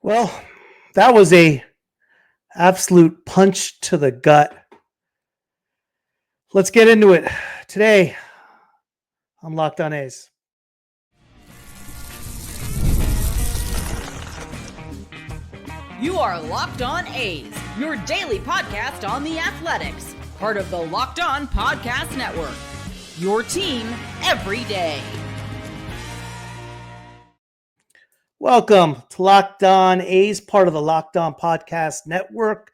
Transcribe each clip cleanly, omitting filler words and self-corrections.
Well, that was a absolute punch to the gut. Let's get into it. Today on Locked On A's. You are Locked On A's, your daily podcast on the Athletics, part of the Locked On Podcast Network. Your team every day. Welcome to Locked On A's, part of the Locked On Podcast Network.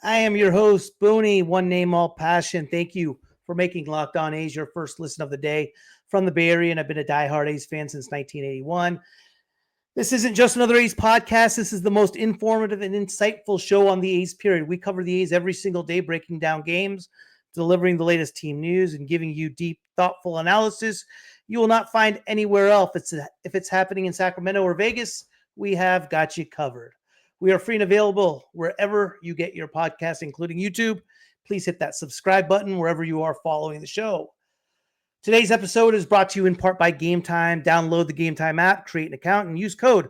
I am your host, Booney, one name, all passion. Thank you for making Locked On A's your first listen of the day from the Bay Area, and I've been a diehard A's fan since 1981. This isn't just another A's podcast. This is the most informative and insightful show on the A's, period. We cover the A's every single day, breaking down games, delivering the latest team news, and giving you deep, thoughtful analysis you will not find anywhere else. If it's happening in Sacramento or Vegas, we have got you covered. We are free and available wherever you get your podcasts, including YouTube. Please hit that subscribe button wherever you are following the show. Today's episode is brought to you in part by Game Time. Download the Game Time app, create an account, and use code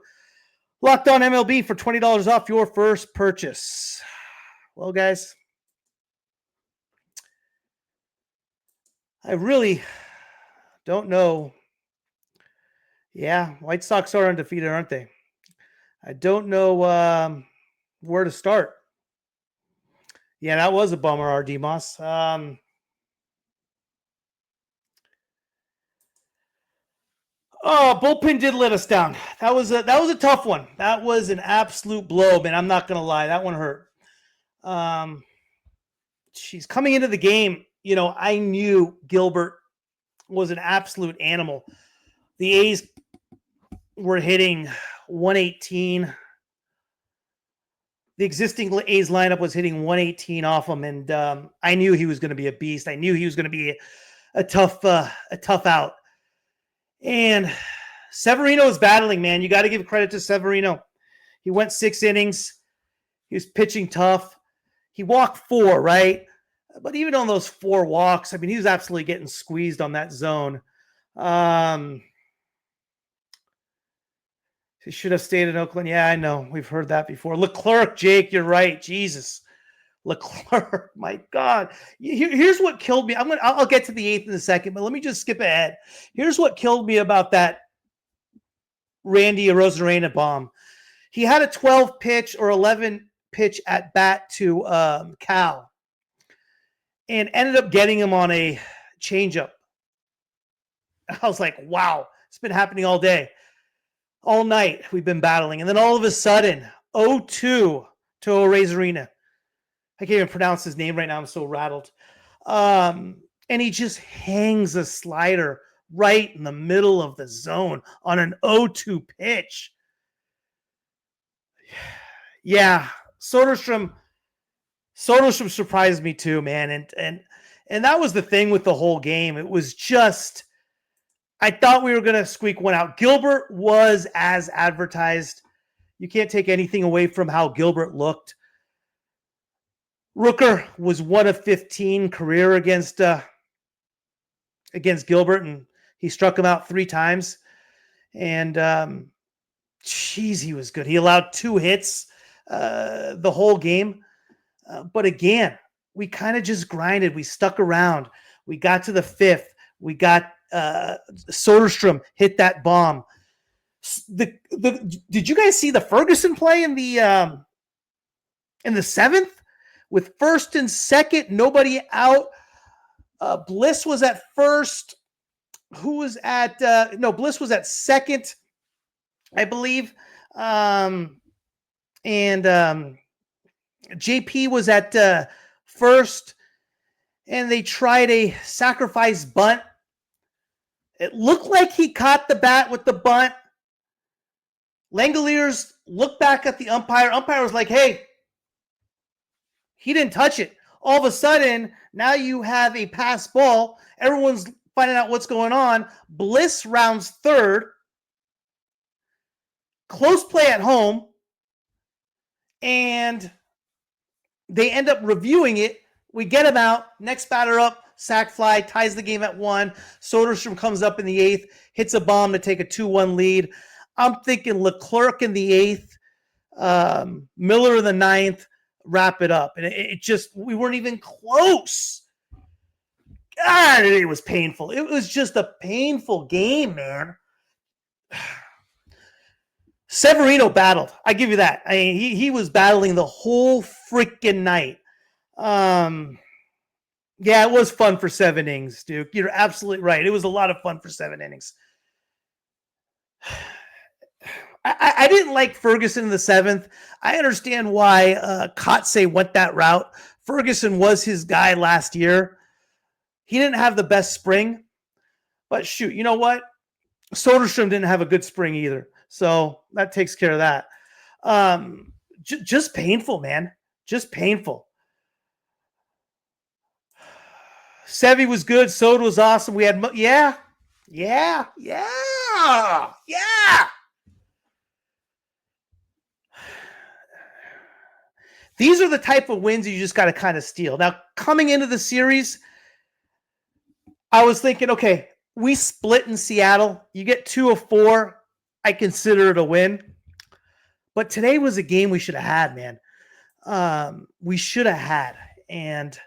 LOCKEDONMLB for $20 off your first purchase. Well, guys, I really don't know. Yeah, White Sox are undefeated, aren't they? I don't know where to start. Yeah, that was a bummer, R.D. Moss. Bullpen did let us down. That was a tough one. That was an absolute blow, man. I'm not gonna lie, that one hurt. She's coming into the game. You know, I knew Gilbert was an absolute animal. The A's were hitting 118. The existing A's lineup was hitting 118 off him, and I knew he was going to be a beast. I knew he was going to be a tough out. And Severino is battling, man. You got to give credit to Severino. He went 6 innings. He was pitching tough. He walked 4, right? But even on those 4 walks, I mean, he was absolutely getting squeezed on that zone. He should have stayed in Oakland. Yeah, I know. We've heard that before. LeClerq, Jake, you're right. Jesus. LeClerq, my God. Here's what killed me. I'll get to the 8th in a second, but let me just skip ahead. Here's what killed me about that Randy Arozarena bomb. He had a 12 pitch or 11 pitch at bat to Cal and ended up getting him on a changeup. I was like, wow, it's been happening all day. All night we've been battling. And then all of a sudden, 0-2 to Arozarena. I can't even pronounce his name right now. I'm so rattled. And he just hangs a slider right in the middle of the zone on an 0-2 pitch. Yeah, Soderstrom surprised me too, man. And that was the thing with the whole game. It was just, I thought we were going to squeak one out. Gilbert was as advertised. You can't take anything away from how Gilbert looked. Rooker was 1 of 15 career against Gilbert, and he struck him out 3 times. And, he was good. He allowed 2 hits the whole game. But again, we kind of just grinded. We stuck around. We got to the 5th. We got Soderstrom hit that bomb. Did you guys see the Ferguson play in the 7th with 1st and 2nd, nobody out? Bliss was at 1st. Who was at Bliss was at 2nd, I believe. And JP was at 1st, and they tried a sacrifice bunt. It looked like he caught the bat with the bunt. Langoliers looked back at the umpire. Umpire was like, hey, he didn't touch it. All of a sudden, now you have a pass ball. Everyone's finding out what's going on. Bliss rounds 3rd. Close play at home. And they end up reviewing it. We get him out. Next batter up. Sac fly, ties the game at 1. Soderstrom comes up in the 8th, hits a bomb to take a 2-1 lead. I'm thinking LeClerq in the 8th. Miller in the ninth, wrap it up. And it just, we weren't even close. God, it was painful. It was just a painful game, man. Severino battled. I give you that. I mean, he was battling the whole freaking night. Yeah, it was fun for 7 innings, Duke. You're absolutely right. It was a lot of fun for 7 innings. I didn't like Ferguson in the 7th. I understand why Kotze went that route. Ferguson was his guy last year. He didn't have the best spring, but shoot, you know what? Soderstrom didn't have a good spring either. So that takes care of that. Just painful, man. Just painful. Sevy was good. Soda was awesome. We had, yeah. These are the type of wins you just got to kind of steal. Now, coming into the series, I was thinking, okay, we split in Seattle. You get 2 of 4. I consider it a win. But today was a game we should have had, man. We should have had. And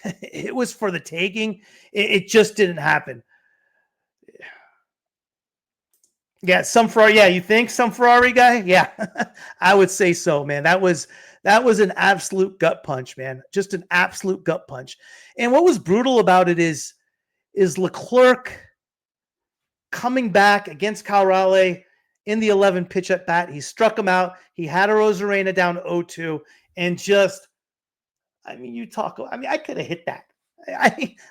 it was for the taking. It just didn't happen. Yeah, some Ferrari. Yeah, you think some Ferrari guy? Yeah, I would say so, man. That was an absolute gut punch, man. Just an absolute gut punch. And what was brutal about it is LeClerq coming back against Cal Raleigh in the 11 pitch at bat. He struck him out. He had a Rosarena down 0-2 and just, I mean, I could have hit that.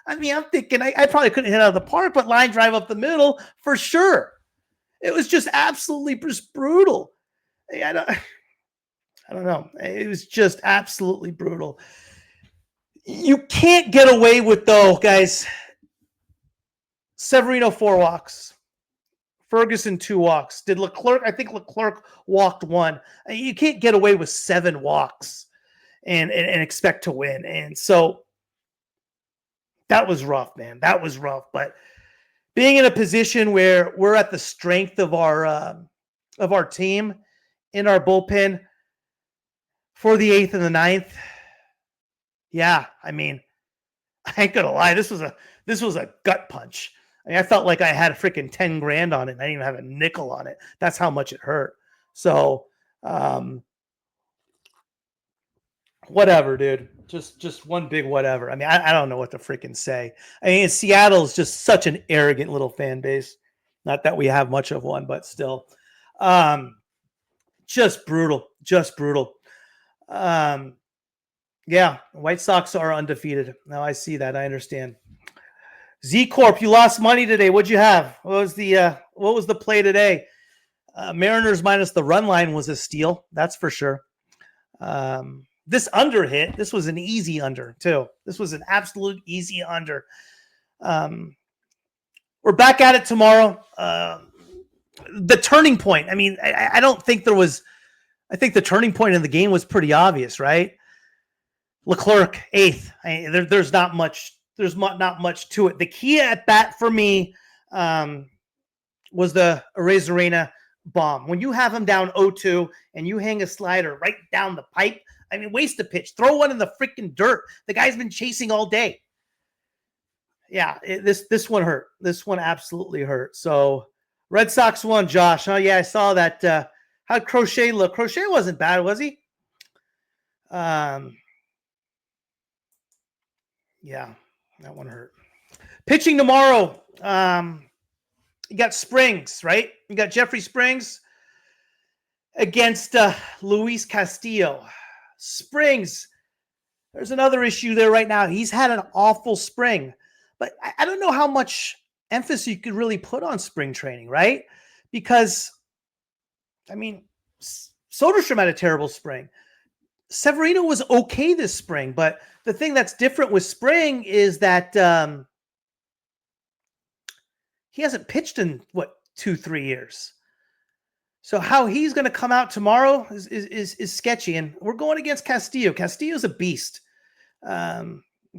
I'm thinking I probably couldn't hit out of the park, but line drive up the middle for sure. It was just absolutely just brutal. I don't know. It was just absolutely brutal. You can't get away with, though, guys. Severino 4 walks. Ferguson 2 walks. Did LeClerq? I think LeClerq walked 1. You can't get away with 7 walks and expect to win. And so that was rough, man. That was rough. But being in a position where we're at the strength of our team in our bullpen for the 8th and the 9th, yeah, I mean, I ain't gonna lie, this was a gut punch. I mean, I felt like I had a freaking 10 grand on it. And I didn't even have a nickel on it. That's how much it hurt. So, whatever, dude. Just one big whatever. I mean, I don't know what to freaking say. I mean, Seattle is just such an arrogant little fan base. Not that we have much of one, but still. Just brutal. Just brutal. Yeah, White Sox are undefeated. Now I see that. I understand. Z Corp, you lost money today. What'd you have? What was the play today? Mariners minus the run line was a steal. That's for sure. This under hit. This was an easy under too. This was an absolute easy under. We're back at it tomorrow. The turning point. I mean, I don't think there was. I think the turning point in the game was pretty obvious, right? LeClerq 8th. There's not much. There's not much to it. The key at bat for me was the Arezarena bomb. When you have him down 0-2 and you hang a slider right down the pipe, I mean, waste a pitch. Throw one in the freaking dirt. The guy's been chasing all day. Yeah, this one hurt. This one absolutely hurt. So Red Sox won, Josh. Oh, yeah, I saw that. How'd Crochet look? Crochet wasn't bad, was he? Yeah, that one hurt. Pitching tomorrow. You got Springs, right? You got Jeffrey Springs against Luis Castillo. Springs, there's another issue there right now. He's had an awful spring, but I don't know how much emphasis you could really put on spring training, right? Because, I mean, Soderstrom had a terrible spring. Severino was okay this spring, but the thing that's different with spring is that he hasn't pitched in, 2-3 years. So how he's going to come out tomorrow is sketchy. And we're going against Castillo. Castillo's a beast.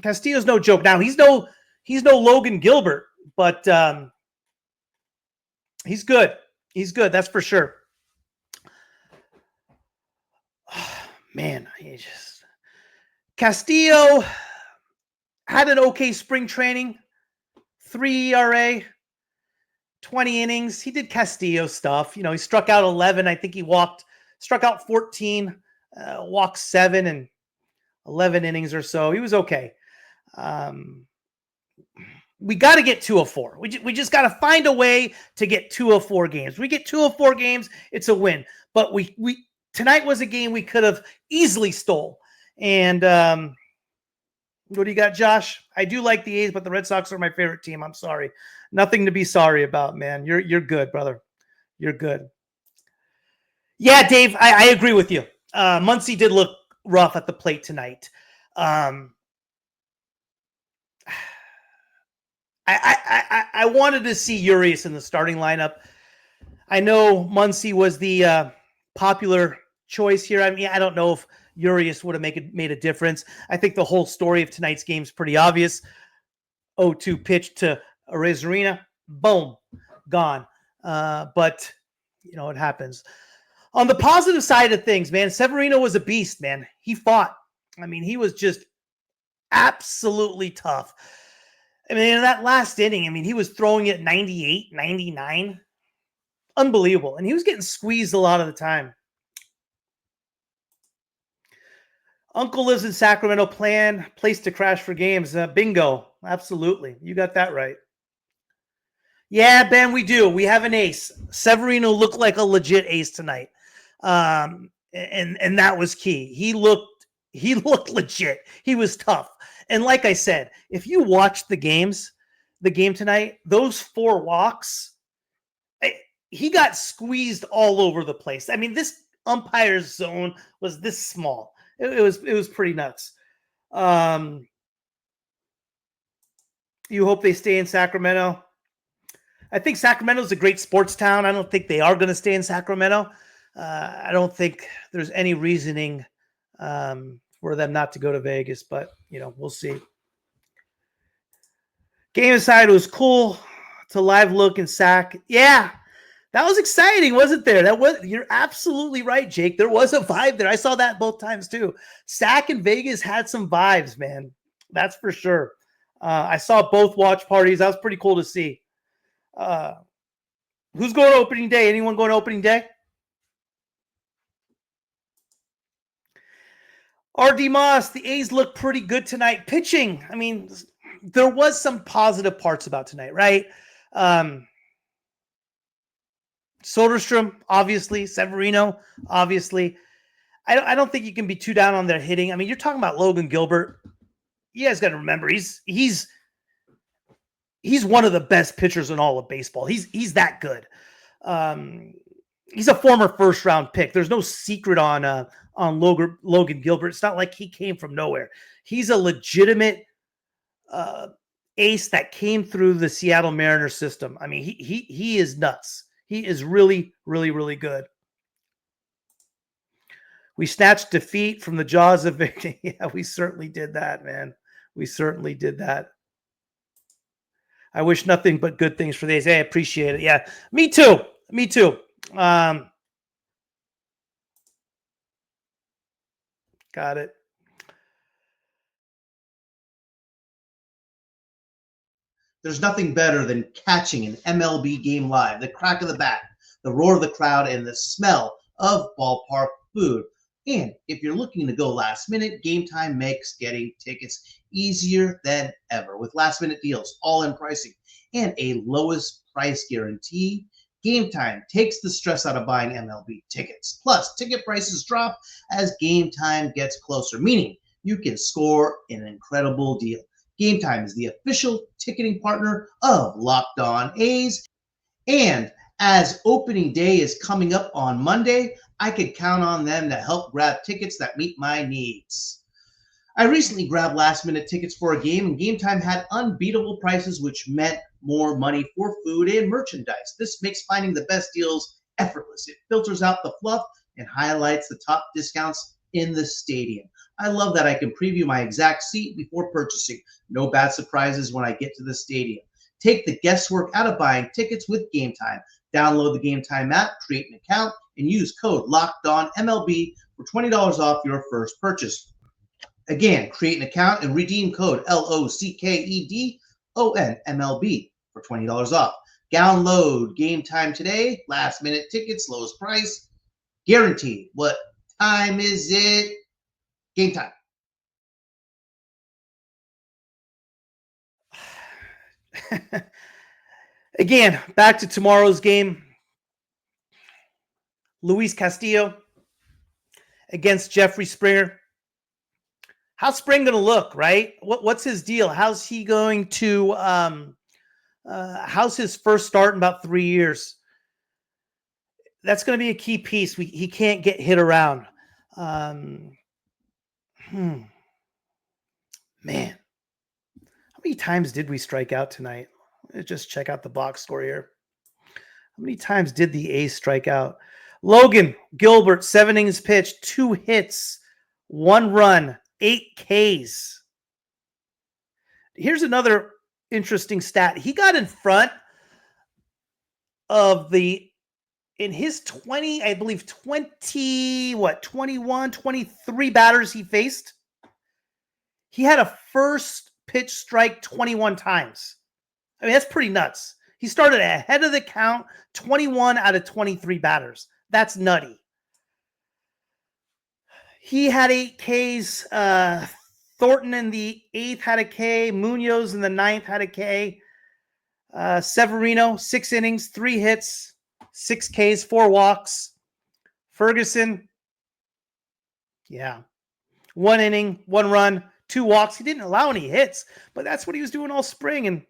Castillo's no joke. Now he's no Logan Gilbert, but he's good. He's good. That's for sure. Man, Castillo had an okay spring training, 3 ERA, 20 innings. He did Castillo stuff. He struck out 11. I think he struck out 14, walked 7 and 11 innings or so. He was okay. We got to get 2 of 4. We just got to find a way to get 2 of 4 games. We get 2 of 4 games, it's a win. But we tonight was a game we could have easily stole. And what do you got, Josh? I do like the A's, but the Red Sox are my favorite team. I'm sorry. Nothing to be sorry about, man. You're good, brother. You're good. Yeah, Dave, I agree with you. Muncy did look rough at the plate tonight. I wanted to see Urias in the starting lineup. I know Muncy was the popular choice here. I mean, I don't know if Urias would have made a difference. I think the whole story of tonight's game is pretty obvious. 0-2 pitch to Arezarena. Boom. Gone. But, it happens. On the positive side of things, man, Severino was a beast, man. He fought. I mean, he was just absolutely tough. I mean, in that last inning, he was throwing it 98, 99. Unbelievable. And he was getting squeezed a lot of the time. Uncle lives in Sacramento. Place to crash for games. Bingo. Absolutely. You got that right. Yeah, Ben, we do. We have an ace. Severino looked like a legit ace tonight. And that was key. He looked legit. He was tough. And like I said, if you watch the game tonight, those 4 walks, he got squeezed all over the place. I mean, this umpire's zone was this small. It was pretty nuts. You hope they stay in Sacramento. I think Sacramento's a great sports town. I don't think they are going to stay in Sacramento. I don't think there's any reasoning for them not to go to Vegas, but we'll see. Game aside, it was cool to live look and sack. Yeah, that was exciting, wasn't there? You're absolutely right, Jake. There was a vibe there. I saw that both times too. Sack in Vegas had some vibes, man. That's for sure. I saw both watch parties. That was pretty cool to see. Who's going to opening day? Anyone going to opening day? RD Moss, the A's look pretty good tonight. Pitching, there was some positive parts about tonight, right? Soderstrom, obviously. Severino, obviously. I don't think you can be too down on their hitting. You're talking about Logan Gilbert. You guys got to remember, he's one of the best pitchers in all of baseball. He's that good. He's a former first-round pick. There's no secret on Logan Gilbert. It's not like he came from nowhere. He's a legitimate ace that came through the Seattle Mariners system. He is nuts. He is really, really, really good. We snatched defeat from the jaws of victory. Yeah, we certainly did that, man. We certainly did that. I wish nothing but good things for these. I appreciate it. Yeah, me too. Me too. Got it. There's nothing better than catching an MLB game live. The crack of the bat, the roar of the crowd, and the smell of ballpark food. And if you're looking to go last minute, Game Time makes getting tickets easier than ever. With last minute deals, all-in pricing, and a lowest price guarantee, Game Time takes the stress out of buying MLB tickets. Plus, ticket prices drop as Game Time gets closer, meaning you can score an incredible deal. Game Time is the official ticketing partner of Locked On A's. And as opening day is coming up on Monday, I could count on them to help grab tickets that meet my needs. I recently grabbed last-minute tickets for a game, and Game Time had unbeatable prices, which meant more money for food and merchandise. This makes finding the best deals effortless. It filters out the fluff and highlights the top discounts in the stadium. I love that I can preview my exact seat before purchasing. No bad surprises when I get to the stadium. Take the guesswork out of buying tickets with Game Time. Download the Game Time app, create an account, and use code LOCKEDONMLB for $20 off your first purchase. Again, create an account and redeem code LOCKEDONMLB for $20 off. Download Game Time today. Last minute tickets, lowest price, guaranteed. What time is it? Game time. Again, back to tomorrow's game. Luis Castillo against Jeffrey Springer. How's Spring going to look, right? What's his deal? How's he going to how's his first start in about 3 years? That's going to be a key piece. He can't get hit around. Man, how many times did we strike out tonight? Let's just check out the box score here. How many times did the A's strike out? Logan Gilbert, 7 innings pitched, 2 hits, 1 run, 8 Ks. Here's another interesting stat. He got in front of in his 20, I believe 21, 23 batters he faced. He had a first pitch strike 21 times. I mean, that's pretty nuts. He started ahead of the count 21 out of 23 batters. That's nutty. He had 8 Ks. Thornton in the 8th had a K. Munoz in the 9th had a K. Severino, 6 innings, 3 hits, 6 Ks, 4 walks. Ferguson, 1 inning, 1 run, 2 walks. He didn't allow any hits, but that's what he was doing all spring. And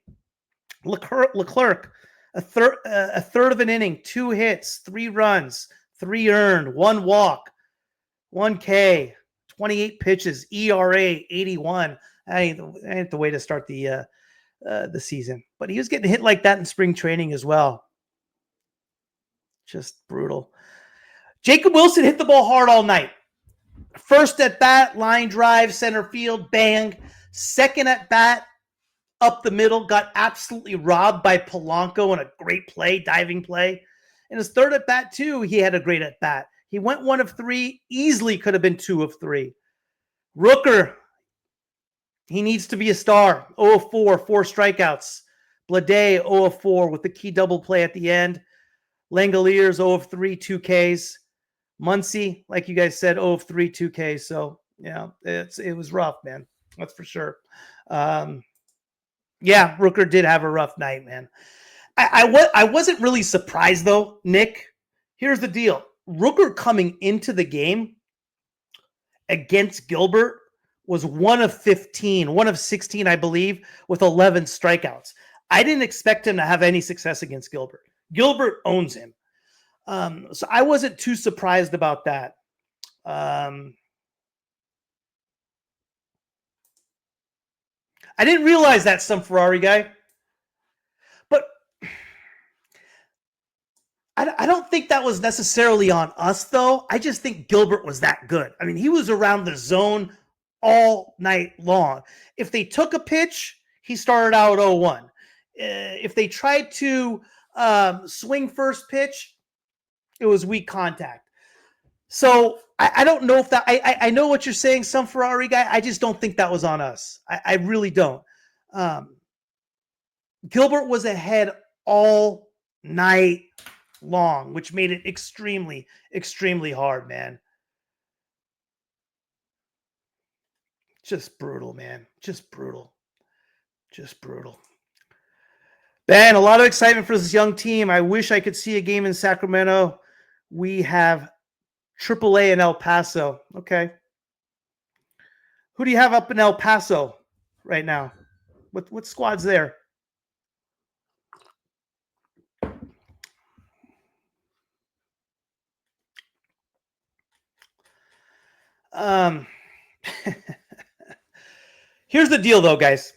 LeClerq, a third of an inning, 2 hits, 3 runs, 3 earned, 1 walk, 1 K, 28 pitches, ERA 81. That ain't the way to start the season. But he was getting hit like that in spring training as well. Just brutal. Jacob Wilson hit the ball hard all night. First at bat, line drive, center field, bang. Second at bat, up the middle, got absolutely robbed by Polanco in a great play, diving play. And his third at bat, too, he had a great at bat. He went 1 of 3, easily could have been 2 of 3. Rooker, he needs to be a star. 0 of 4, 4 strikeouts. Blade, 0 of 4 with the key double play at the end. Langoliers, 0 of 3, 2 Ks. Muncy, like you guys said, 0 of 3, 2 Ks. So, it was rough, man. That's for sure. Rooker did have a rough night, man. I wasn't really surprised, though, Nick. Here's the deal. Rooker coming into the game against Gilbert was 1 of 15, 1 of 16, I believe, with 11 strikeouts. I didn't expect him to have any success against Gilbert. Gilbert owns him. So I wasn't too surprised about that. I didn't realize that, some Ferrari guy. But I don't think that was necessarily on us, though. I just think Gilbert was that good. I mean, he was around the zone all night long. If they took a pitch, he started out 0-1. If they tried to swing first pitch, it was weak contact. So I don't know if that, I know what you're saying, some Ferrari guy. I just don't think that was on us. I really don't. Gilbert was ahead all night long, which made it extremely, extremely hard, man. Just brutal, man. Just brutal. Just brutal. Ben, a lot of excitement for this young team. I wish I could see a game in Sacramento. We have AAA in El Paso. Okay. Who do you have up in El Paso right now? What squad's there? Here's the deal, though, guys.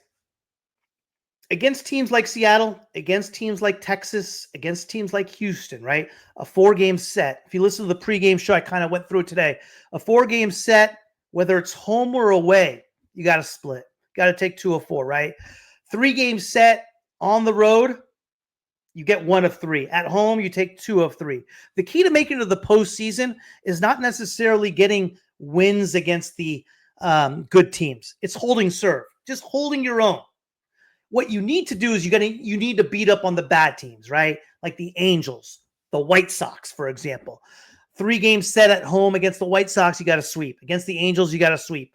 Against teams like Seattle, against teams like Texas, against teams like Houston, right? A 4-game set. If you listen to the pregame show, I kind of went through it today. A 4-game set, whether it's home or away, you got to split. Got to take 2 of 4, right? 3-game set on the road, You get 1 of 3. At home, you take 2 of 3. The key to making it to the postseason is not necessarily getting wins against the good teams. It's holding serve, just holding your own. What you need to do is you need to beat up on the bad teams, right? Like the Angels, the White Sox, for example. 3-game set at home against the White Sox, you got to sweep. Against the Angels, you got to sweep.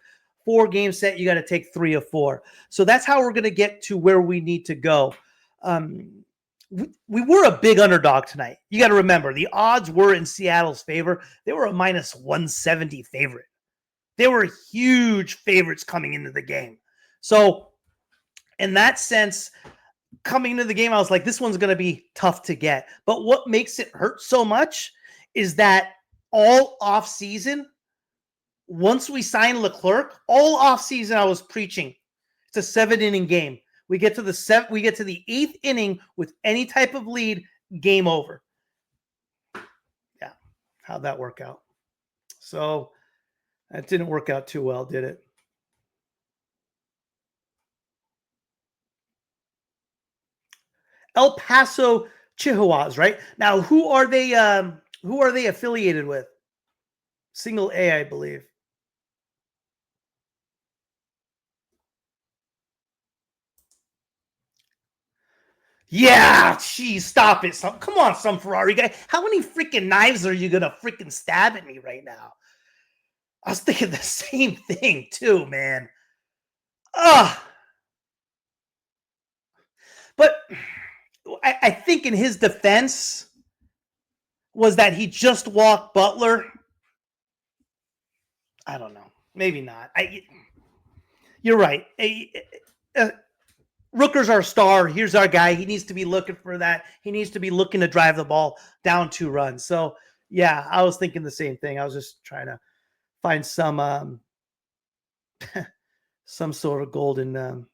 4-game set, you got to take 3 of 4. So that's how we're going to get to where we need to go. We were a big underdog tonight. You got to remember, the odds were in Seattle's favor. They were a minus 170 favorite. They were huge favorites coming into the game. So in that sense, coming into the game, I was like, this one's going to be tough to get. But what makes it hurt so much is that all offseason, once we signed LeClerq, all offseason I was preaching, it's a 7-inning game. We get to the 8th inning with any type of lead, game over. Yeah, how'd that work out? So that didn't work out too well, did it? El Paso Chihuahuas, right? Now, who are they affiliated with? Single A, I believe. Yeah, geez, stop it. Come on, some Ferrari guy. How many freaking knives are you going to freaking stab at me right now? I was thinking the same thing too, man. Ugh. But I think in his defense was that he just walked Butler. I don't know. Maybe not. You're right. Rooker's our star. Here's our guy. He needs to be looking for that. He needs to be looking to drive the ball down 2 runs. So, yeah, I was thinking the same thing. I was just trying to find some some sort of golden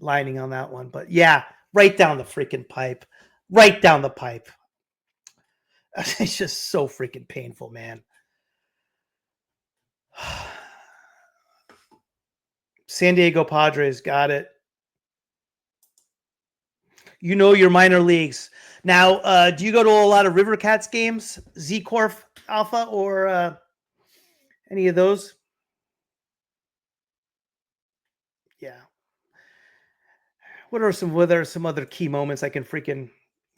lining on that one. But, yeah, right down the freaking pipe. Right down the pipe. It's just so freaking painful, man. San Diego Padres got it. You know your minor leagues. Now, do you go to a lot of River Cats games, Z-Corp Alpha, or any of those? Yeah. What are some other key moments I can freaking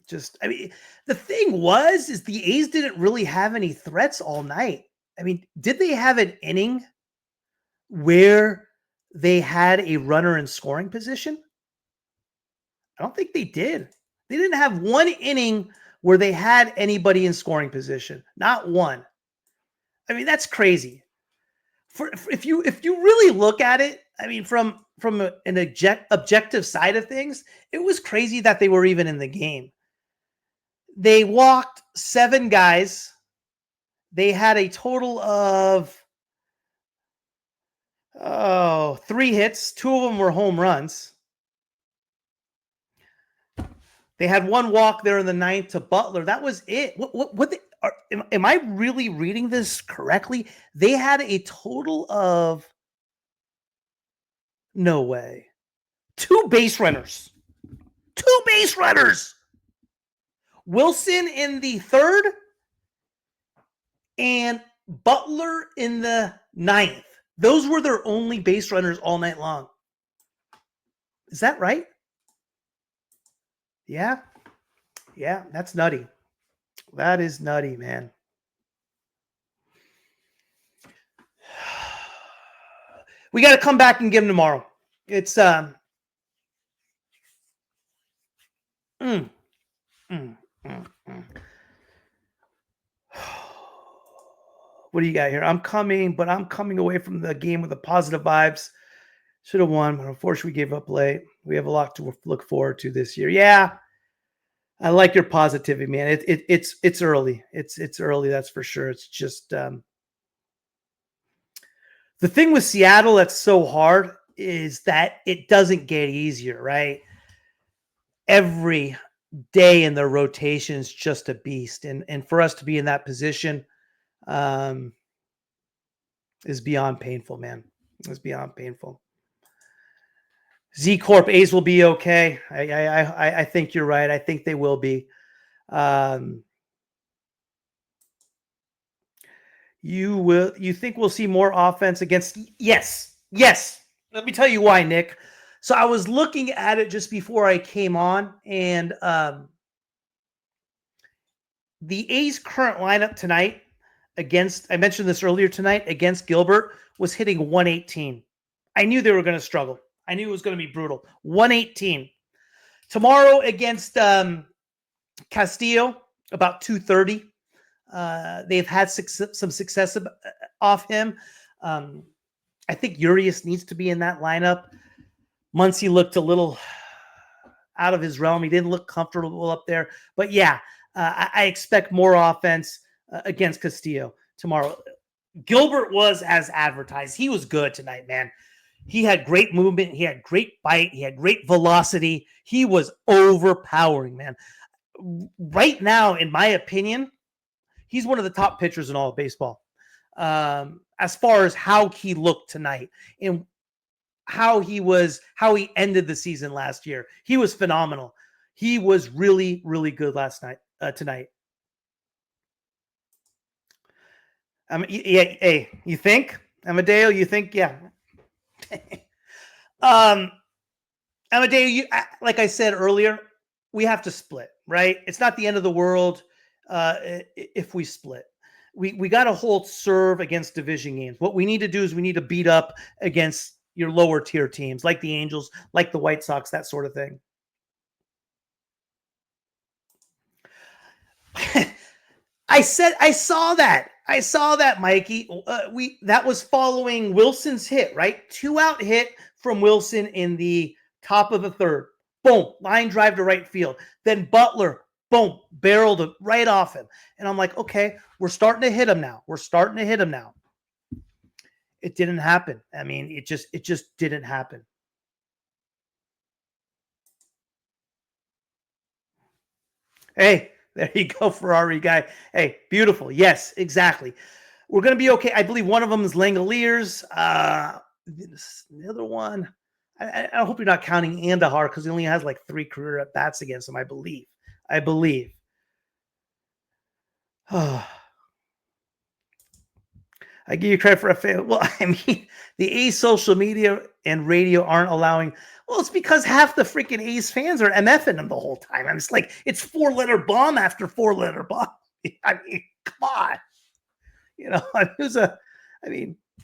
just... I mean, the thing is the A's didn't really have any threats all night. I mean, did they have an inning where they had a runner in scoring position? I don't think they did. They didn't have one inning where they had anybody in scoring position. Not one. I mean, that's crazy. If you really look at it, I mean, from an objective side of things, it was crazy that they were even in the game. They walked 7 guys. They had a total of 3 hits. 2 of them were home runs. They had 1 walk there in the 9th to Butler. That was it. Am I really reading this correctly? They had a total of, no way, 2 base runners. 2 base runners. Wilson in the 3rd and Butler in the 9th. Those were their only base runners all night long. Is that right? Yeah. Yeah, that's nutty. That is nutty, man. We got to come back and give them tomorrow. It's what do you got here? I'm coming away from the game with the positive vibes. Should have won, but unfortunately we gave up late. We have a lot to look forward to this year. Yeah. I like your positivity, man. It's early. It's early, that's for sure. It's just the thing with Seattle that's so hard is that it doesn't get easier, right? Every day in their rotation is just a beast. And for us to be in that position is beyond painful, man. It's beyond painful. Z Corp A's will be okay. I think you're right. I think they will be. You think we'll see more offense against? Yes. Let me tell you why, Nick. So I was looking at it just before I came on, and the A's current lineup tonight I mentioned this earlier tonight, against Gilbert was hitting 118. I knew they were going to struggle. I knew it was going to be brutal. 118. Tomorrow against Castillo, about 230. They've had some success off him. I think Urias needs to be in that lineup. Muncy looked a little out of his realm. He didn't look comfortable up there. But yeah, I expect more offense against Castillo tomorrow. Gilbert was as advertised. He was good tonight, man. He had great movement. He had great bite. He had great velocity. He was overpowering, man. Right now, in my opinion, he's one of the top pitchers in all of baseball. As far as how he looked tonight and how he ended the season last year, he was phenomenal. He was really, really good tonight. Yeah. Hey, you think, Amadeo? You think, yeah. Amadeo, like I said earlier, we have to split, right? It's not the end of the world if we split. We got to hold serve against division games. What we need to do is we need to beat up against your lower tier teams like the Angels, like the White Sox, that sort of thing. I saw that, Mikey. That was following Wilson's hit, right? 2-out hit from Wilson in the top of the third. Boom, line drive to right field. Then Butler, boom, barreled it right off him. And I'm like, okay, we're starting to hit him now. It didn't happen. I mean, it just didn't happen. Hey, there you go, Ferrari guy. Hey, beautiful. Yes, exactly. We're going to be okay. I believe one of them is Langoliers. The other one, I hope you're not counting Andahar because he only has like 3 career at-bats against him, I believe. Oh. I give you credit for a fail. Well, I mean, the A's social media and radio aren't allowing. Well, it's because half the freaking A's fans are MFing them the whole time. I'm just like, it's 4-letter bomb after 4-letter bomb. I mean, come on. You know,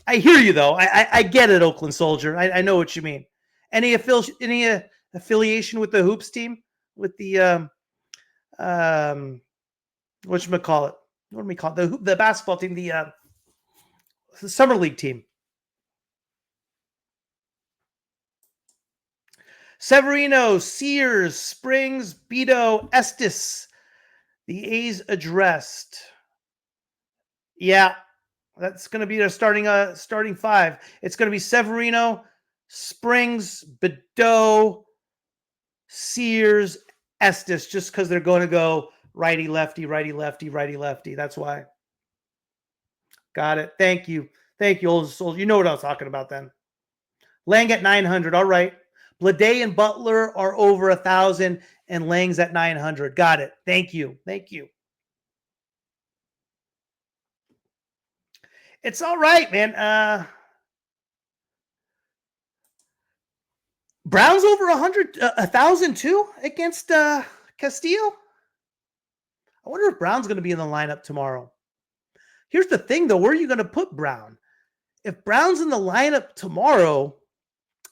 I hear you though. I get it, Oakland Soldier. I know what you mean. Any affiliation with the hoops team? With the whatchamacallit? What do we call it? The basketball team? The summer league team. Severino, Sears, Springs, Beto, Estes. The A's addressed. Yeah, that's going to be their starting 5. It's going to be Severino, Springs, Beto, Sears, Estes, just because they're going to go righty, lefty, righty, lefty, righty, lefty. That's why. Got it. Thank you, old soul. You know what I was talking about then. Lang at 900. All right. Blade and Butler are over 1,000, and Lang's at 900. Got it. Thank you. It's all right, man. Brown's over 1,000 too against Castillo. I wonder if Brown's going to be in the lineup tomorrow. Here's the thing, though. Where are you going to put Brown? If Brown's in the lineup tomorrow,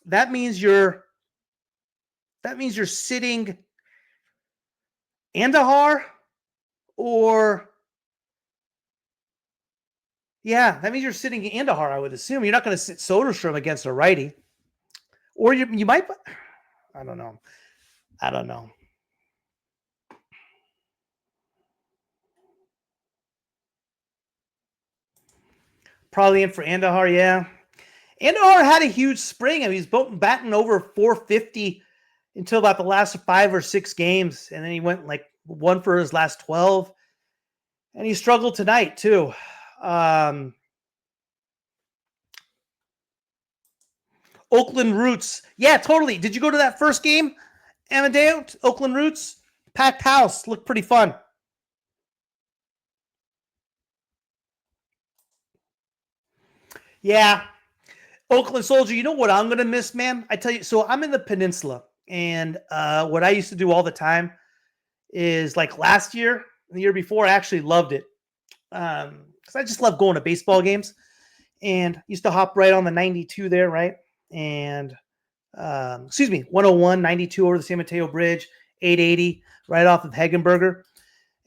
that means you're sitting Andahar or that means you're sitting Andahar, I would assume. You're not going to sit Soderstrom against a righty. Or you might, I don't know. Probably in for Andahar, yeah. Andahar had a huge spring. I mean, he's batting over 450 until about the last 5 or 6 games. And then he went like 1 for his last 12. And he struggled tonight, too. Oakland Roots. Yeah, totally. Did you go to that first game, Amadeo? Oakland Roots? Packed house. Looked pretty fun. Yeah. Oakland Soldier, you know what I'm going to miss, man? I tell you, so I'm in the peninsula, and what I used to do all the time is like last year, the year before, I actually loved it because I just love going to baseball games, and used to hop right on the 92 there, right? And 101, 92 over the San Mateo Bridge, 880 right off of Hagenberger.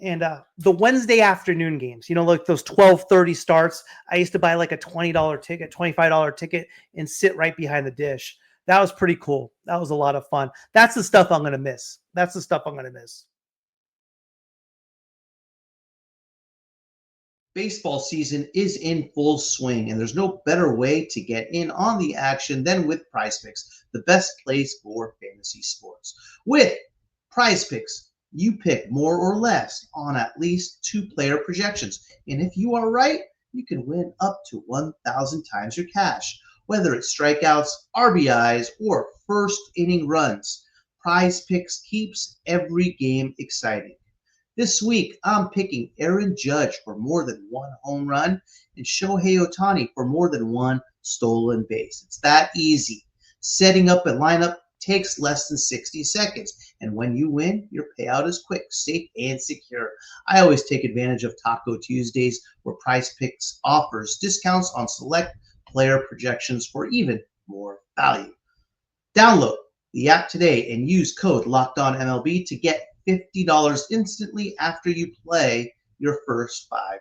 And the Wednesday afternoon games, like those 12:30 starts, I used to buy like a $20 ticket, $25 ticket, and sit right behind the dish. That was pretty cool. That was a lot of fun. That's the stuff I'm going to miss. That's the stuff I'm going to miss. Baseball season is in full swing, and there's no better way to get in on the action than with PrizePicks, the best place for fantasy sports. With PrizePicks, you pick more or less on at least 2-player projections. And if you are right, you can win up to 1,000 times your cash. Whether it's strikeouts, RBIs, or first inning runs, PrizePicks keeps every game exciting. This week, I'm picking Aaron Judge for more than 1 home run and Shohei Ohtani for more than 1 stolen base. It's that easy. Setting up a lineup takes less than 60 seconds. And when you win, your payout is quick, safe, and secure. I always take advantage of Taco Tuesdays, where PrizePicks offers discounts on select player projections for even more value. Download the app today and use code LOCKEDONMLB to get $50 instantly after you play your first $5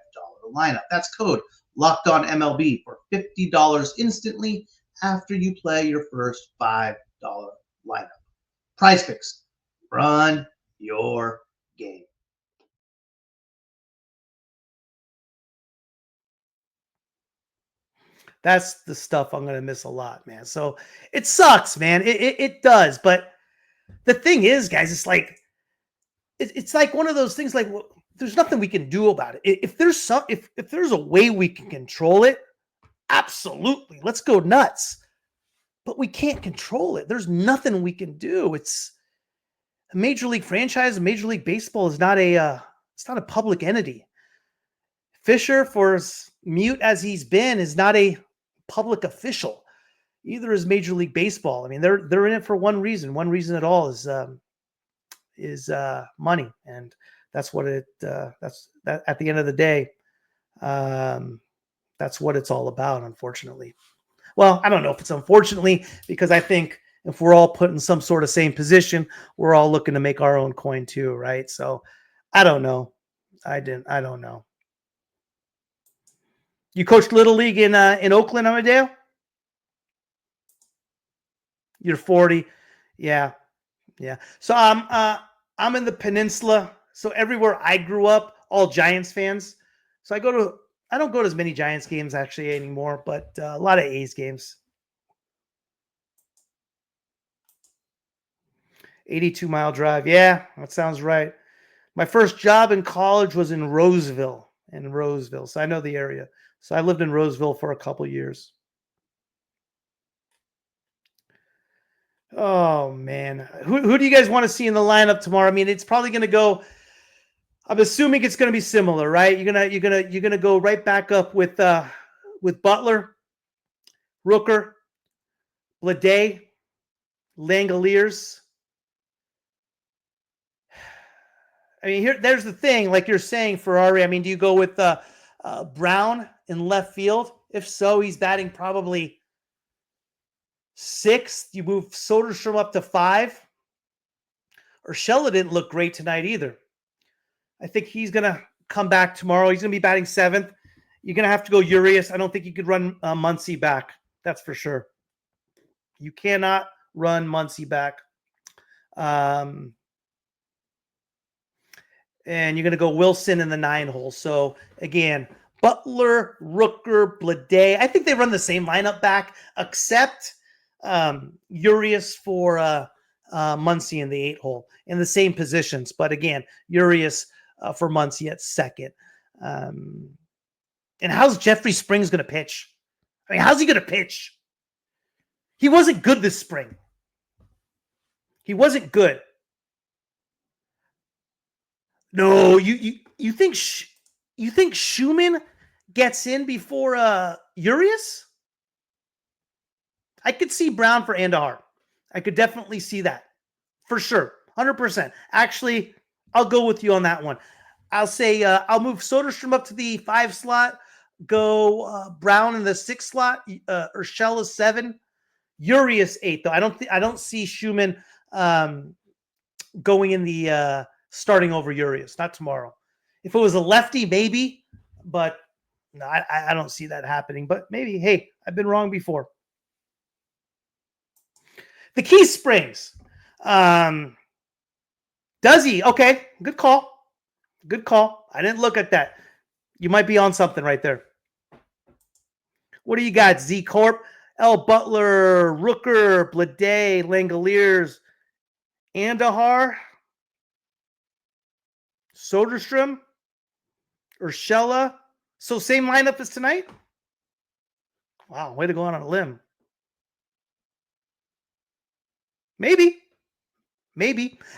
lineup. That's code LOCKEDONMLB for $50 instantly after you play your first $5 lineup. PrizePicks, run your game. That's the stuff I'm going to miss a lot, man. So it sucks, man. It does. But the thing is, guys, it's like one of those things. Like, there's nothing we can do about it. If there's a way we can control it, absolutely, let's go nuts. But we can't control it. There's nothing we can do. It's a major league franchise. Major League Baseball is not it's not a public entity. Fisher, for as mute as he's been, is not a public official. Either is Major League Baseball. I mean, they're in it for one reason. One reason at all is money, and that's what that's at the end of the day. That's what it's all about, unfortunately. Well, I don't know if it's unfortunately, because I think if we're all put in some sort of same position, we're all looking to make our own coin too, right? So I don't know. I don't know. You coached Little League in Oakland, Amadeo? You're 40. Yeah. Yeah. So I'm in the peninsula. So everywhere I grew up, all Giants fans. So I don't go to as many Giants games actually anymore, but a lot of A's games. 82-mile drive. Yeah, that sounds right. My first job in college was in Roseville. So I know the area. So I lived in Roseville for a couple years. Oh man, who do you guys want to see in the lineup tomorrow? I mean, it's probably going to go. I'm assuming it's going to be similar, right? You're gonna go right back up with Butler, Rooker, Blade, Langoliers. I mean, there's the thing. Like you're saying, Ferrari. I mean, do you go with Brown in left field? If so, he's batting probably 6th. You move Soderstrom up to 5. Urshela didn't look great tonight either. I think he's going to come back tomorrow. He's going to be batting 7th. You're going to have to go Urias. I don't think you could run Muncy back. That's for sure. You cannot run Muncy back. And you're going to go Wilson in the 9 hole. So, again, Butler, Rooker, Blade. I think they run the same lineup back, except Urias for Muncy in the 8 hole in the same positions. But, again, Urias for Muncy at 2nd. And how's Jeffrey Springs going to pitch? I mean, how's he going to pitch? He wasn't good this spring. He wasn't good. No, you think Schumann gets in before Urias? I could see Brown for Andahar. I could definitely see that. For sure. 100%. Actually, I'll go with you on that one. I'll say I'll move Soderstrom up to the 5 slot, go Brown in the 6 slot, Urshela 7, Urias 8 though. I don't see Schumann going in the starting over Urias, not tomorrow. If it was a lefty, maybe, but no, I don't see that happening. But maybe, hey, I've been wrong before. The Key Springs. Does he? Okay, good call. Good call. I didn't look at that. You might be on something right there. What do you got? Z Corp, L Butler, Rooker, Blade, Langoliers, Andahar, Soderstrom, Urshela. So same lineup as tonight? Wow, way to go on a limb. Maybe.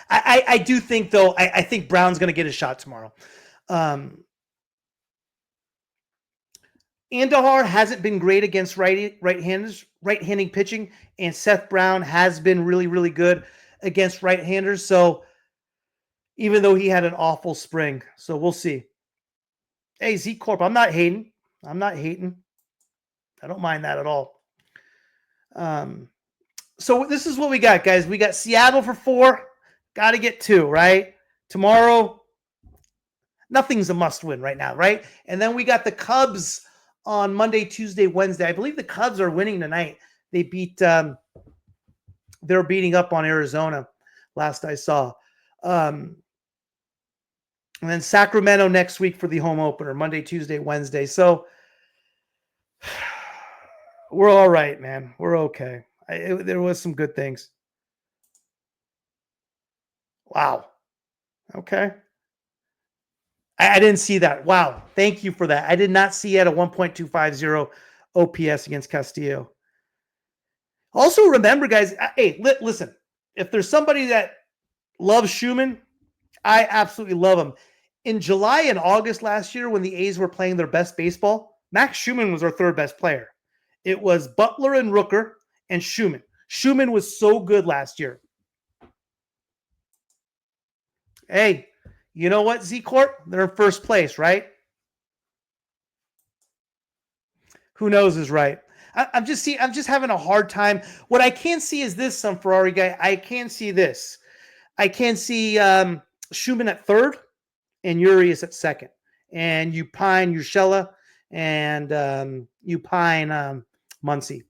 I do think, though, I think Brown's going to get a shot tomorrow. Andahar hasn't been great against right-handing pitching, and Seth Brown has been really, really good against right-handers. So even though he had an awful spring, so we'll see. Hey, Z Corp, I'm not hating. I don't mind that at all. So this is what we got, guys. We got Seattle for 4. Got to get 2, right? Tomorrow, nothing's a must-win right now, right? And then we got the Cubs on Monday, Tuesday, Wednesday. I believe the Cubs are winning tonight. They they're beating up on Arizona, last I saw. And then Sacramento next week for the home opener, Monday, Tuesday, Wednesday. So we're all right, man. We're okay. There was some good things. Wow. Okay. I didn't see that. Wow. Thank you for that. I did not see it at a 1.250 OPS against Castillo. Also remember, guys, hey, listen, if there's somebody that loves Schumann, I absolutely love him. In July and August last year, when the A's were playing their best baseball, Max Schumann was our 3rd best player. It was Butler and Rooker and Schumann. Schumann was so good last year. Hey, you know what, Z Corp? They're in first place, right? Who knows is right. I'm just having a hard time. What I can see is this, some Ferrari guy. I can see this. I can see Schumann at 3rd and Urias at 2nd. And you pine Urshela and you pine Muncy.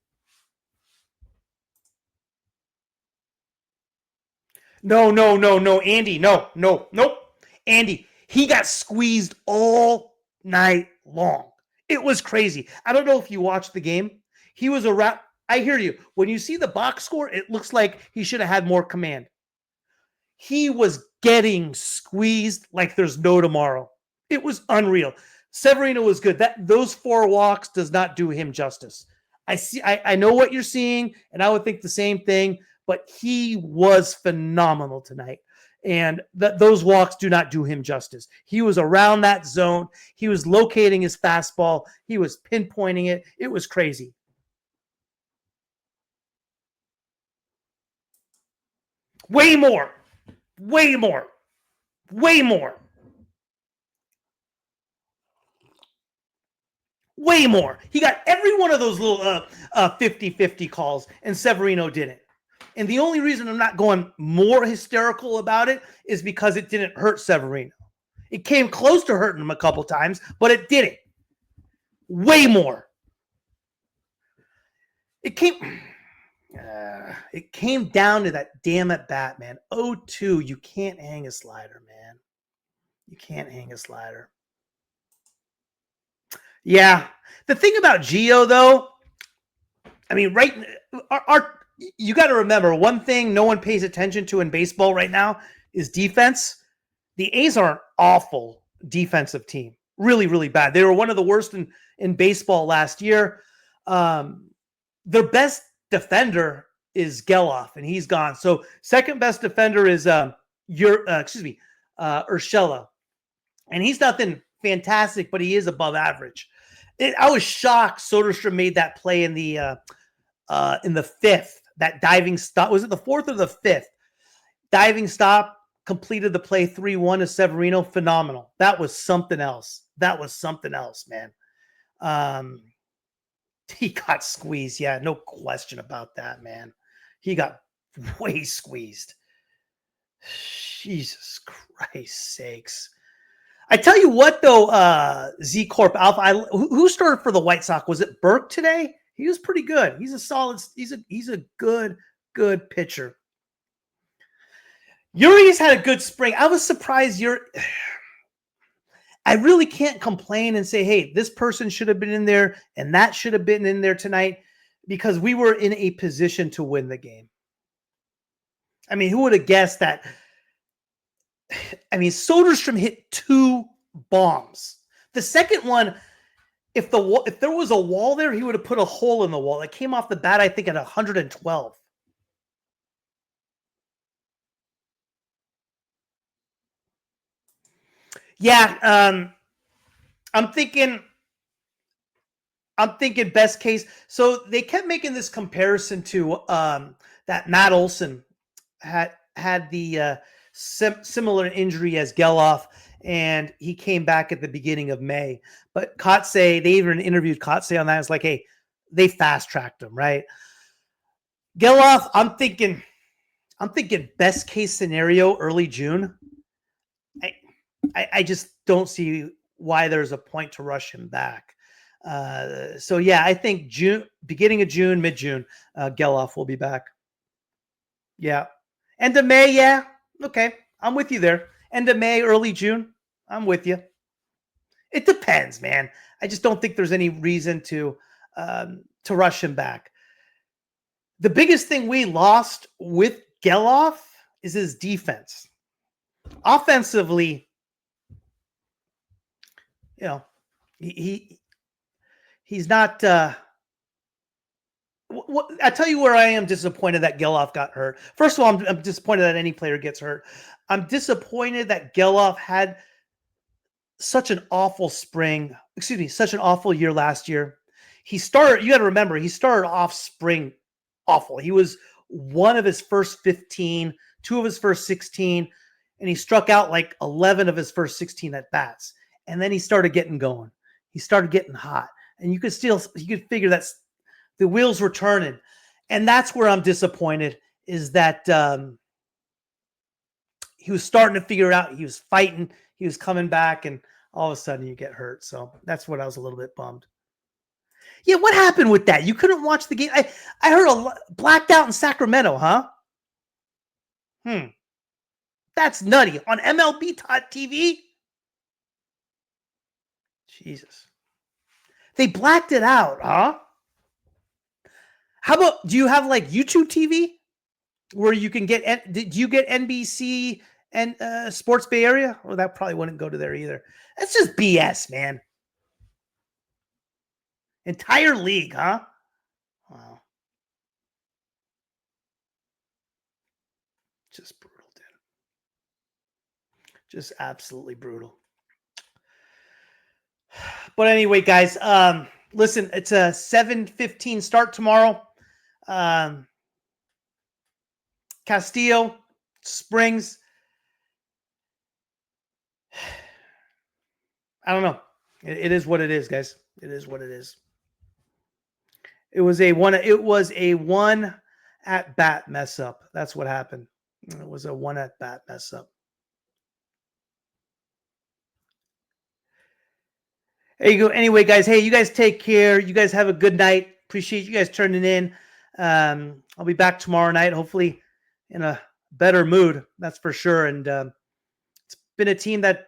No, Andy. Nope. Andy, he got squeezed all night long. It was crazy. I don't know if you watched the game. He was around. I hear you. When you see the box score, it looks like he should have had more command. He was getting squeezed like there's no tomorrow. It was unreal. Severino was good. Those 4 walks does not do him justice. I know what you're seeing, and I would think the same thing, but he was phenomenal tonight. And those walks do not do him justice. He was around that zone. He was locating his fastball. He was pinpointing it. It was crazy. Way more. He got every one of those little 50-50 calls, and Severino didn't. And the only reason I'm not going more hysterical about it is because it didn't hurt Severino. It came close to hurting him a couple times, but it didn't. Way more. It came down to that damn at bat, man. 0-2. You can't hang a slider, man. You can't hang a slider. Yeah. The thing about Gio, though, I mean, you got to remember, one thing no one pays attention to in baseball right now is defense. The A's are an awful defensive team. Really, really bad. They were one of the worst in baseball last year. Their best defender is Geloff, and he's gone. So second best defender is Urshela, and he's nothing fantastic, but he is above average. I was shocked Soderstrom made that play in the fifth. That diving stop, was it the fourth or the fifth? Diving stop, completed the play 3-1 to Severino. Phenomenal. That was something else. Man. He got squeezed. Yeah, no question about that, man. He got way squeezed. Jesus Christ sakes. I tell you what, though, Z Corp Alpha, who started for the White Sox? Was it Burke today? He was pretty good. He's a solid, he's a good pitcher. Yuri's had a good spring. I was surprised I really can't complain and say, hey, this person should have been in there and that should have been in there tonight, because we were in a position to win the game. I mean, who would have guessed that? I mean, Soderstrom hit 2 bombs. The second one, if there was a wall there, he would have put a hole in the wall. It came off the bat, I think, at 112. Yeah, I'm thinking best case. So they kept making this comparison to that Matt Olson had the similar injury as Geloff, and he came back at the beginning of May. But Kotze, they even interviewed Kotze on that. It's like, hey, they fast-tracked him, right? Geloff, I'm thinking best case scenario, early June. I just don't see why there's a point to rush him back. So yeah, I think beginning of June, mid-June, Geloff will be back. Yeah. End of May, yeah. Okay, I'm with you there. End of May, early June, I'm with you. It depends, man. I just don't think there's any reason to rush him back. The biggest thing we lost with Geloff is his defense. Offensively, you know, he's not. I tell you where I am disappointed that Geloff got hurt. First of all, I'm disappointed that any player gets hurt. I'm disappointed that Geloff had such an awful such an awful year last year. You got to remember, he started off spring awful. He was one of his first 15, 2 of his first 16, and he struck out like 11 of his first 16 at bats. And then he started getting going. He started getting hot. And you could figure that the wheels were turning. And that's where I'm disappointed, is that he was starting to figure it out. He was fighting. He was coming back, and all of a sudden you get hurt. So that's what I was a little bit bummed. Yeah, what happened with that? You couldn't watch the game? I heard blacked out in Sacramento, huh? That's nutty. On MLB TV? Jesus. They blacked it out, huh? How about, do you have like YouTube TV where you can get, did you get NBC and Sports Bay Area? Well, that probably wouldn't go to there either. That's just BS, man. Entire league, huh? Wow. Just brutal, dude. Just absolutely brutal. But anyway, guys, listen, it's a 7:15 start tomorrow. Castillo, Springs. I don't know. It is what it is, guys. It is what it is. It was a one at bat mess up. That's what happened. It was a one at bat mess up. There you go. Anyway, guys, hey, you guys take care. You guys have a good night. Appreciate you guys turning in. I'll be back tomorrow night, hopefully in a better mood. That's for sure. And it's been a team that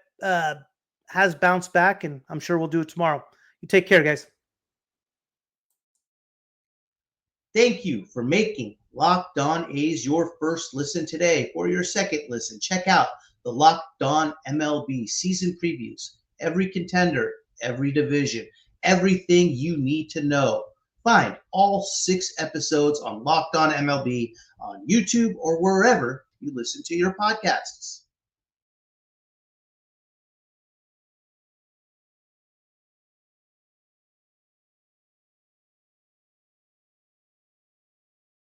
has bounced back, and I'm sure we'll do it tomorrow. You take care, guys. Thank you for making Locked On A's your first listen today. For your second listen, check out the Locked On MLB season previews. Every contender, every division, everything you need to know. Find all 6 episodes on Locked On MLB on YouTube or wherever you listen to your podcasts.